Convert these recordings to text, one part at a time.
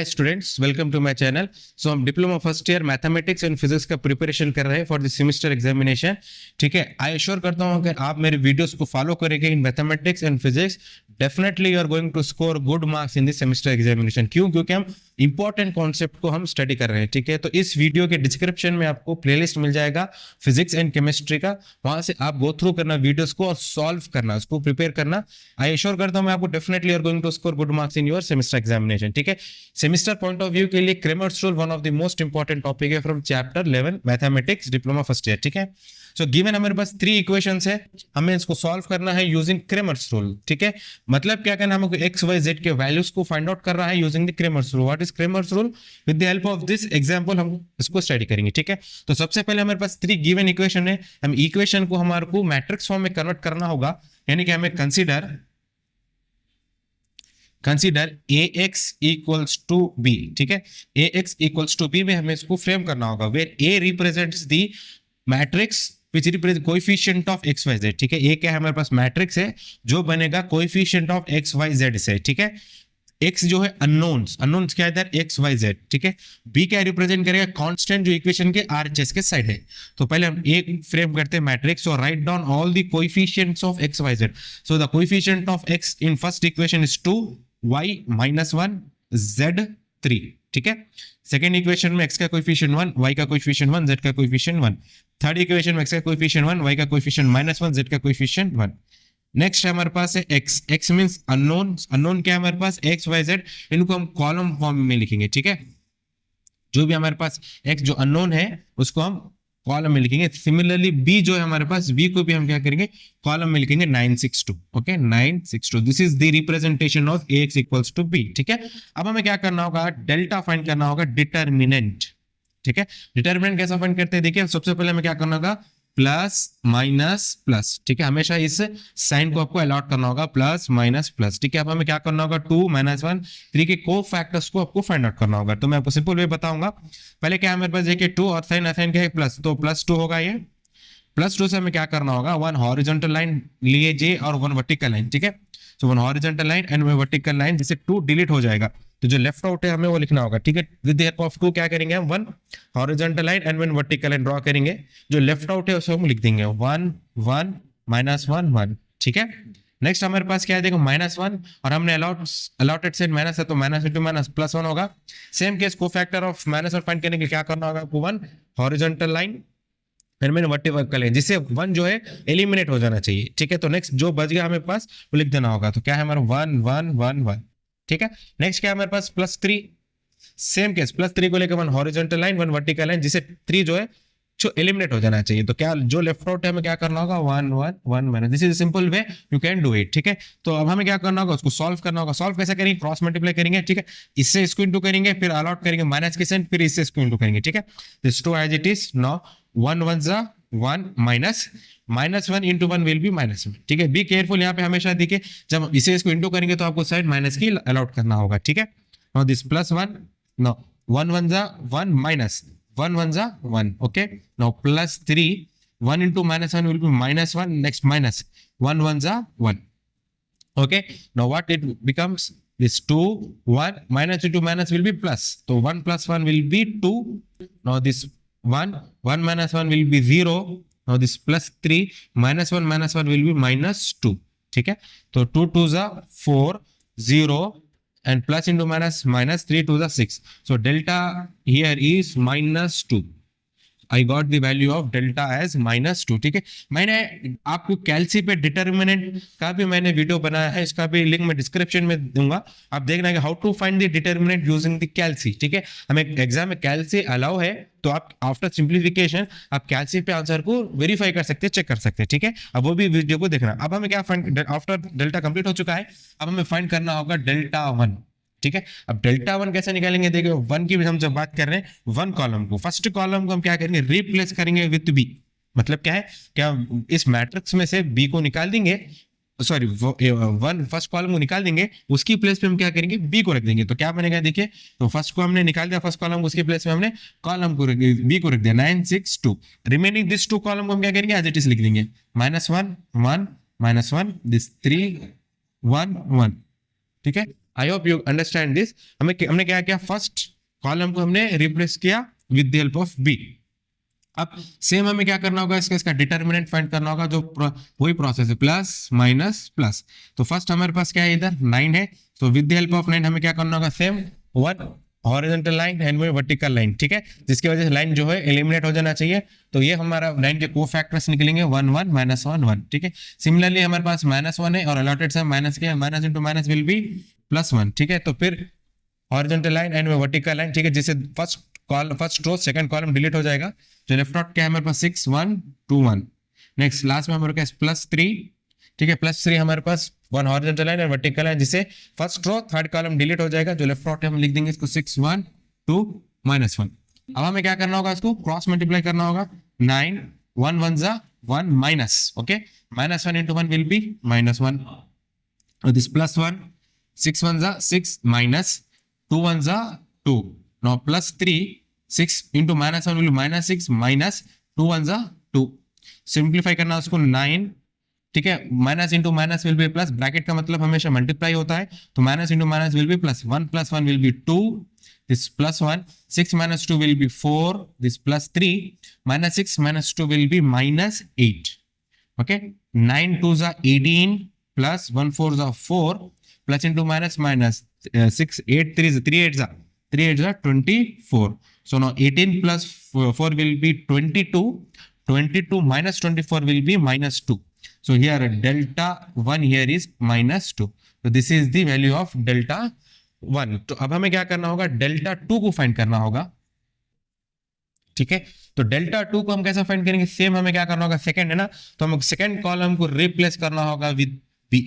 Hi students, welcome to my channel. So हम diploma first year mathematics and physics का preparation कर रहे हैं फॉर द सेमेस्टर एग्जामिनेशन। ठीक है, आई एश्योर करता हूं अगर आप मेरे वीडियोस को फॉलो करेंगे in mathematics and physics, definitely you are going to score good marks in this semester examination. क्यों? क्योंकि हम इंपॉर्टेंट कॉन्सेप्ट को हम स्टडी कर रहे हैं। ठीक है, तो इस वीडियो के डिस्क्रिप्शन में आपको प्लेलिस्ट मिल जाएगा फिजिक्स एंड केमिस्ट्री का, वहां से आप गो थ्रू करना वीडियोस को और सॉल्व करना, उसको प्रिपेयर करना। आई एश्योर करता हूं मैं आपको definitely are going to score good marks in your semester examination. ठीक है, सेमेस्टर पॉइंट ऑफ व्यू के लिए Cramer's rule one of the most important topic है from chapter 11 mathematics diploma first year. ठीक है, सो गिवन हमारे पास 3 equations है, हमें इसको सॉल्व करना है यूजिंग क्रेमर्स रूल। ठीक है, मतलब क्या करना है, हमको एक्स वाई जेड के वैल्यूज को फाइंड आउट कर रहा है using the Cramer's rule. What is Cramer's rule? With the help of this example हम इसको स्टडी करेंगे। ठीक है, तो सबसे पहले हमारे पास 3 गिवन इक्वेशन है, हम इक्वेशन को हमारे को मैट्रिक्स फॉर्म में कन्वर्ट करना होगा, यानी कि हमें consider ax equals to b। ठीक है, ax equals to b में हमें इसको फ्रेम करना होगा, where a represents the matrix which represents coefficient of x y z। ठीक है, a क्या है हमारे पास मैट्रिक्स है जो बनेगा coefficient of x y z से। ठीक है, x जो है अननोन्स क्या है इधर x y z। ठीक है, b क्या रिप्रेजेंट करेगा, कांस्टेंट जो इक्वेशन के RHS के साइड है। तो पहले हम a फ्रेम करते हैं मैट्रिक्स और write down all the coefficients of x y z। So the coefficient of x in first equation is 2, y -1, z 3। ठीक है, सेकेंड इक्वेशन में x का कोएफिशिएंट 1, y का कोएफिशिएंट 1, z का कोएफिशिएंट 1। थर्ड इक्वेशन में x का coefficient 1, y का coefficient -1, z का कोएफिशिएंट 1। नेक्स्ट हमारे पास है x मींस अननोन क्या है हमारे पास, x y z, इनको हम कॉलम फॉर्म में लिखेंगे। ठीक है, जो भी हमारे पास x जो अननोन है उसको हम कॉलम में लिखेंगे। सिमिलरली b जो है हमारे पास, b को भी हम क्या करेंगे, कॉलम में लिखेंगे 962। Okay, 962, this is the representation of ax equals to b। ठीक है, अब हमें क्या करना होगा, डेल्टा फाइंड करना होगा, डिटर्मिनेंट। ठीक है, डिटर्मिनेंट कैसा फाइंड करते हैं, देखिए सबसे पहले हमें क्या करना होगा, प्लस माइनस प्लस। ठीक है, हमेशा इस साइन को आपको अलॉट करना होगा, प्लस माइनस प्लस। ठीक है, अब हमें क्या करना होगा, 2 -1 3 के को फैक्टर्स को आपको फाइंड आउट करना होगा। तो मैं आपको सिंपल वे बताऊंगा। पहले क्या है हमारे पास, देखिए 2 और साइन क्या है प्लस, तो +2 होगा। ये +2 से हमें क्या करना होगा, 1 हॉरिजॉन्टल लाइन लीजिए और 1 वर्टिकल लाइन। ठीक है, सो 1 horizontal line and 1 vertical line, जिससे 2 डिलीट हो जाएगा, तो जो लेफ्ट आउट है हमें वो लिखना होगा। ठीक है, विद द हेल्प ऑफ 2 क्या करेंगे हम, 1 horizontal line and 1 vertical line draw करेंगे। जो लेफ्ट आउट है उसे हम लिख देंगे 1 1 -1 1। ठीक है, नेक्स्ट हमारे पास क्या है, देखो -1 और हमने अलॉटेड साइड माइनस है, तो माइनस इंटू माइनस +1 होगा। सेम केस को फैक्टर ऑफ -1 फाइंड करने के लिए क्या करना होगा आपको, 1 हॉरिजॉन्टल लाइन एंड मैंने वर्टिकल लाइन, जिससे 1 जो है एलिमिनेट हो जाना चाहिए। ठीक है, तो नेक्स्ट जो बच गया हमें पास वो लिख देना होगा, तो क्या है हमारा 1 1 1 1। ठीक है, नेक्स्ट क्या है हमारे पास, +3, सेम केस +3 को लेकर 1 हॉरिजॉन्टल लाइन 1 वर्टिकल लाइन, जिससे 3 जो है जो एलिमिनेट हो जाना चाहिए। तो क्या जो लेफ्ट आउट है हमें क्या करना होगा, 1 1 1 minus. This is simple way you can do it. ठीक है, तो अब हमें क्या करना होगा, उसको सॉल्व करना होगा। सॉल्व कैसे करेंगे, क्रॉस मल्टीप्लाई करेंगे। ठीक है, इससे इसको इंटू करेंगे, फिर अलॉट करेंगे माइनस के साइन, फिर इससे इसको इंटू करेंगे। ठीक है, this 2 as it is. Now 1 1 जा 1 -1 इंटू 1 विल बी -1। ठीक है, बी केयरफुल, यहाँ पे हमेशा देखिए जब इसे इसको इंटू करेंगे तो आपको साइड माइनस की अलॉट करना होगा। ठीक है, नाउ दिस +1, नाउ 1 1 जा 1 -1 1 जा 1। Okay, now +3, 1 into -1 will be -1, next minus 1 1 जा 1। Okay, now what it becomes, this 2 1 minus into minus will be plus, so 1 + 1 will be 2. Now this 1 1 - 1 will be 0. Now this +3 -1 will be -2. ठीक है, तो 2 2 जा 4 0 and plus into minus 3 2 जा 6. So delta here is -2. I got the value of delta as -2। ठीक है, मैंने आपको कैल्सी पे डिटर्मिनेंट का भी मैंने वीडियो बनाया है, इसका भी लिंक मैं डिस्क्रिप्शन में दूंगा, आप देखना कि how to find the determinant using the calci. ठीक है, हमें एग्जाम में कैल्सी अलाउ है, तो आप आफ्टर सिंप्लीफिकेशन आप कैल्सी पे आंसर को वेरीफाई कर सकते हैं, चेक कर सकते हैं। ठीक है, अब वो भी वीडियो को देखना। अब हमें क्या फाइंड, आफ्टर डेल्टा कंप्लीट हो चुका है, अब हमें फाइंड करना होगा डेल्टा 1। ठीक है, अब डेल्टा 1 कैसे निकालेंगे, देखिए 1 की भी हम जब बात कर रहे हैं, 1 कॉलम को, फर्स्ट कॉलम को हम क्या करेंगे, रिप्लेस करेंगे विथ बी। मतलब क्या है, क्या इस मैट्रिक्स में से बी को निकाल देंगे, सॉरी 1 फर्स्ट कॉलम को निकाल देंगे, उसकी प्लेस पे हम क्या करेंगे, बी को रख देंगे। तो क्या बनेगा, देखिए तो फर्स्ट को हमने निकाल दिया, फर्स्ट कॉलम, उसकी प्लेस में हमने कॉलम को बी को रख दिया 962। रिमेनिंग दिस 2 कॉलम को हम क्या करेंगे, एज इट इज लिख देंगे, -1 1 -1, दिस 3 1 1। ठीक है, I hope you understand this. हमने क्या किया, फर्स्ट कॉलम को हमने रिप्लेस किया with the help of b. अब सेम हमें क्या करना होगा, इसका डिटर्मिनेंट फाइंड करना होगा, जो वही प्रोसेस है, प्लस माइनस प्लस। तो फर्स्ट हमारे पास क्या है, इधर 9 है, तो विद द हेल्प ऑफ 9 हमें क्या करना होगा, same one horizontal line and vertical line, ठीक है, जिसकी वजह से लाइन जो है एलिमिनेट हो जाना चाहिए। तो ये हमारा लाइन के कोफैक्टर्स निकलेंगे 1 1 -1 1, ठीक है। सिमिलरली हमारे पास -1 है और अलॉटेड से माइनस के, minus into minus will be +1, ठीक है। तो फिर horizontal line and vertical line, ठीक है, जिससे first row second column delete हो जाएगा। तो लेफ्ट आउट क्या है हमारे पास 6 1 2 1। नेक्स्ट लास्ट में हमारे पास +3, ठीक है, +3 हमारे पास वन हॉरिजॉन्टल लाइन और वर्टिकल लाइन, जिससे first row third column delete हो जाएगा। जो लेफ्ट आउट है हम लिख देंगे इसको 6 1 2 -1। अब हमें क्या करना होगा, इसको क्रॉस मल्टीप्लाई करना होगा। 9 1 1 जा 1 minus, okay, -1 into 1 will be -1, और दिस +1 6 1 जा 6 माइनस 2 1 जा 2, now +3 6 into -1 will be -6 minus 2 1 जा 2। सिंप्लीफाई करना उसको 9, ठीक है, minus into minus will B plus, bracket का मतलब हमेशा मल्टीप्लाई होता है, तो minus into minus will B plus, 1 + 1 will be 2, this +1, 6 - 2 will be 4, this +3 -6 - 2 will B -8, okay. 9 2 जा 18 प्लस 1 4 जा 4 प्लस इंटू माइनस माइनस 6 8 3 जा 24, so now 18 plus 4 will be 22, 22 minus 24 will be -2. So here delta 1 here is -2. So this is the value of delta 1. तो अब हमें क्या करना होगा, delta 2 को फाइंड करना होगा, ठीक है। तो डेल्टा 2 को हम कैसे फाइंड करेंगे, सेम हमें क्या करना होगा, सेकंड है ना, तो हम सेकंड कॉलम को रिप्लेस करना होगा विद बी,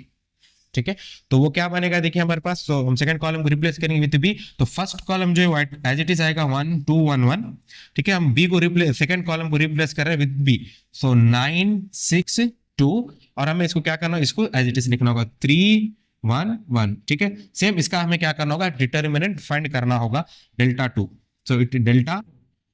ठीक है। तो वो क्या बनेगा, देखिए हमारे पास, तो हम सेकंड कॉलम को रिप्लेस करेंगे विद बी। तो फर्स्ट कॉलम जो है एज इट इज आएगा 1 2 1 1, ठीक है। हम बी को रिप्लेस, सेकंड कॉलम को रिप्लेस कर रहे हैं विद बी, सो 9 6 2, और हमें इसको क्या करना है, इसको एज इट इज लिखना होगा 3 1 1, ठीक है। सेम इसका हमें क्या करना होगा, डिटर्मिनेंट फाइंड करना होगा delta 2। So it delta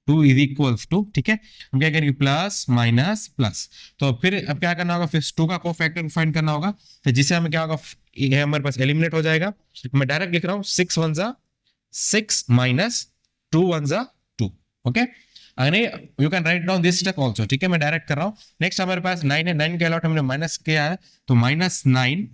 2 is equals to, ठीक है, हम क्या करेंगे, प्लस माइनस प्लस। तो फिर अब क्या करना होगा, फिर 2 का कोफैक्टर फाइंड करना होगा, तो जिससे हमें क्या होगा, ये हमारे पास एलिमिनेट हो जाएगा। मैं डायरेक्ट लिख रहा हूँ 6 1 जा 6 माइनस 2 1 जा 2, okay. You can write down this step also, ठीक है, मैं डायरेक्ट कर रहा हूँ। नेक्स्ट हमारे पास 9 है, 9 के अलॉट हमने माइनस किया है, तो -9,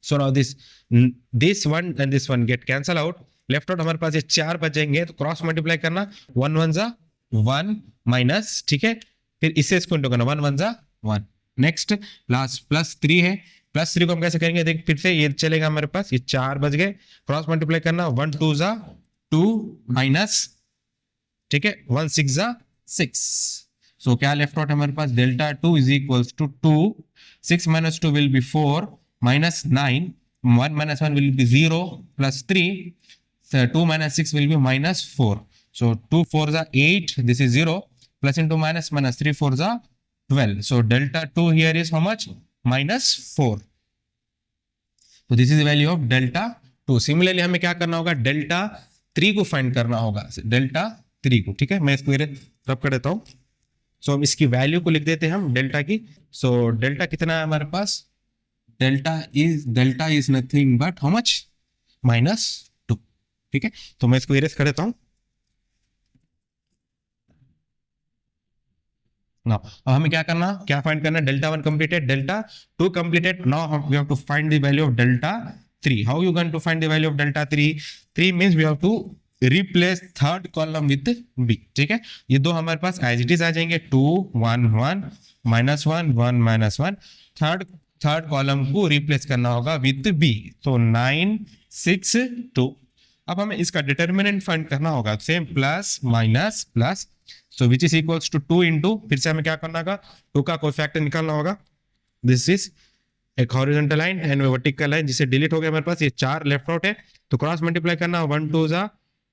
so now this one and this one get cancel out, left out हमारे पास ये 4 बचेंगे, तो क्रॉस मल्टीप्लाई करना, 1 1 जा 1 माइनस, ठीक है, फिर इससे इसको इंटू करना, 1 1 जा 1। नेक्स्ट लास्ट +3 है, +3 को हम कैसे करेंगे, देख फिर से ये चलेगा हमारे पास, ये 4 बच गए, क्रॉस मल्टीप्लाई करना, 1 2 जा 2 माइनस, ठीक है, 1 6 जा 6। सो क्या लेफ्ट आउट हमारे पास, delta 2 is equals to 2, 6 - 2 will be 4, -9, 1 - 1 will be 0, +3, 2 - 6 will be -4. So 2 4 are 8, this is 0, plus into minus 3 4 are 12. So delta 2 here is how much, -4. So this is the value of delta 2. Similarly हमें क्या करना होगा, delta 3 को find करना होगा, delta 3 को, ठीक है, मैं इसको रब कर देता हूँ। सो हम इसकी वैल्यू को लिख देते हैं हम डेल्टा की। सो डेल्टा कितना है हमारे पास, delta is nothing but how much, -2, ठीक है। तो मैं इसको इरेज कर देता हूं। नाउ अब हमें क्या करना, क्या फाइंड करना, delta 1 completed, delta 2 completed, now we have to find the value of delta 3। How you going to find the value of delta 3 means we have to replace third column with b, ठीक है। ये दो हमारे पास as it is आ जाएंगे, 2 1 1 -1 1 -1, third column को replace करना होगा विद बी, तो 9 6 2। अब हमें इसका डिटर्मिनेंट फाइंड करना होगा, same plus minus plus, so which is equals to 2 into, फिर से हमें क्या करना होगा, 2 का कोई फैक्टर निकालना होगा। दिस इज एक horizontal line and vertical line, जिसे डिलीट हो गया हमारे पास, ये 4 लेफ्ट आउट है, तो क्रॉस मल्टीप्लाई करना, 1 2 जा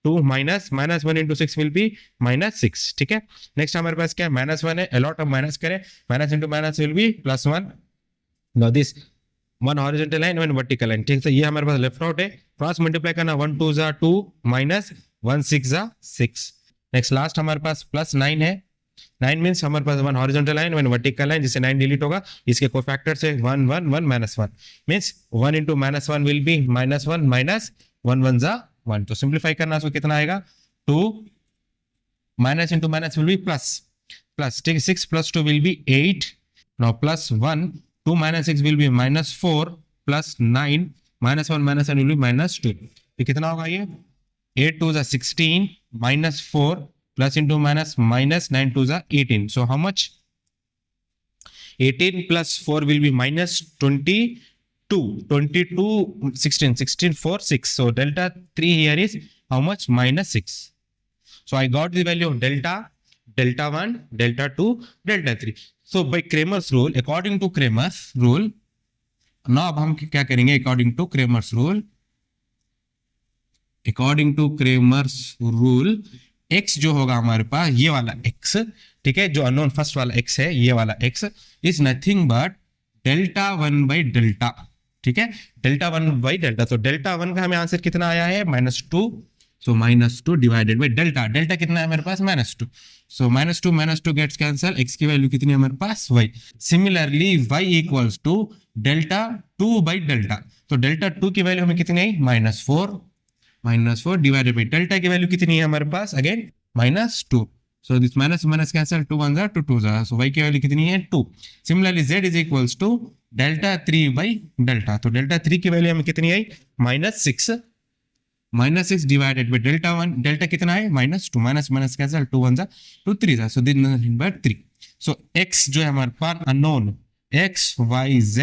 2 माइनस 1 इंटू 6 विल बी -6, ठीक है। नेक्स्ट हमारे पास क्या है, -1 है, अलॉट हम माइनस करें, minus into minus will be +1। Now this one horizontal line, one vertical line, ठीक है। तो ये हमारे पास लेफ्ट आउट है, क्रॉस मल्टीप्लाई करना, 1 2 जा 2 माइनस 1 6 जा 6। नेक्स्ट लास्ट हमारे पास +9 है, 9 मीन्स हमारे पास 1 हॉरिजॉन्टल लाइन, 1 वर्टिकल लाइन, जिससे 9 डिलीट होगा। इसके कोफैक्टर्स है 1 1 1 -1 means 1 into -1 will be -1 minus 1 1 जा 1। तो सिंप्लीफाई करना तो कितना आएगा 2 minus into minus will B plus plus, ठीक है। 6 plus 2 will be 8, now plus 1, 2 minus 6 will be -4 plus 9 -1 will be -2। तो कितना होगा ये 8 2 is 16 -4 plus into minus minus 9 2 is 18, so how much 18 plus 4 will be -22, 22 16 4 6, so delta 3 here is how much -6। so I got the value of delta 1, delta 2, delta 3। so by Cramer's rule, according to Cramer's rule, now अब हम क्या करेंगे according to Cramer's rule, x जो होगा हमारे पास ये वाला x, ठीक है, जो अननोन फर्स्ट वाला x है, ये वाला x is nothing but delta 1 by delta, ठीक है, डेल्टा 1 बाई डेल्टा। तो डेल्टा 1 का हमें आंसर कितना आया है -2, so -2 divided by delta, delta कितना है हमारे पास -2, सो -2 गेट्स कैंसल, x की वैल्यू कितनी है हमारे पास y। Similarly y equals to delta 2 by delta, तो डेल्टा 2 की वैल्यू हमें कितनी आई -4 डिवाइडेड बाई डेल्टा की वैल्यू कितनी है हमारे पास again -2, so this minus cancel, 2 1 जा 2 2 जा, सो y की वैल्यू कितनी है 2। Similarly z is equals to delta 3 by delta, तो डेल्टा 3 की वैल्यू हमें कितनी आई -6 डिवाइडेड बाई डेल्टा 1, डेल्टा कितना है -2, माइनस कैंसल, 2 1 जा 2 3 जा, so this nothing but 3। So x जो है हमारे पास unknown x y z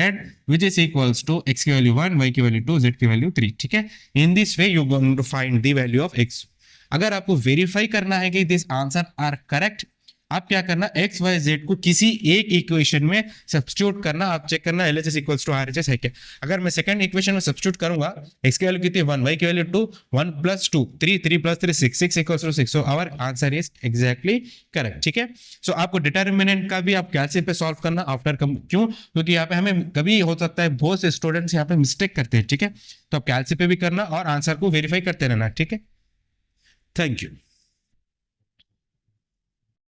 which is equals to x की वैल्यू 1, y की वैल्यू 2, z की वैल्यू 3, ठीक है। In this way you going to find the value of x। अगर आपको वेरीफाई करना है कि दिस आंसर आर करेक्ट, आप क्या करना x y z को किसी एक इक्वेशन में सब्स्टिट्यूट करना, आप चेक करना LHS इक्वल्स टू RHS है क्या। अगर मैं सेकंड इक्वेशन में सब्स्टिट्यूट करूंगा, x की वैल्यू कितनी 1, y की value 2, 1 plus 2 3, 3 plus 3 6, 6 equals to 6, so our answer is exactly correct, ठीक है। सो आपको डिटर्मिनेंट का भी आप कैलसी पे सॉल्व करना आफ्टर क्यों, क्योंकि यहाँ पे हमें कभी हो सकता है बहुत से स्टूडेंट्स यहाँ पे मिस्टेक करते हैं, ठीक है। तो आप कैलसी पे भी करना और आंसर को वेरीफाई करते रहना, ठीक है। Thank you.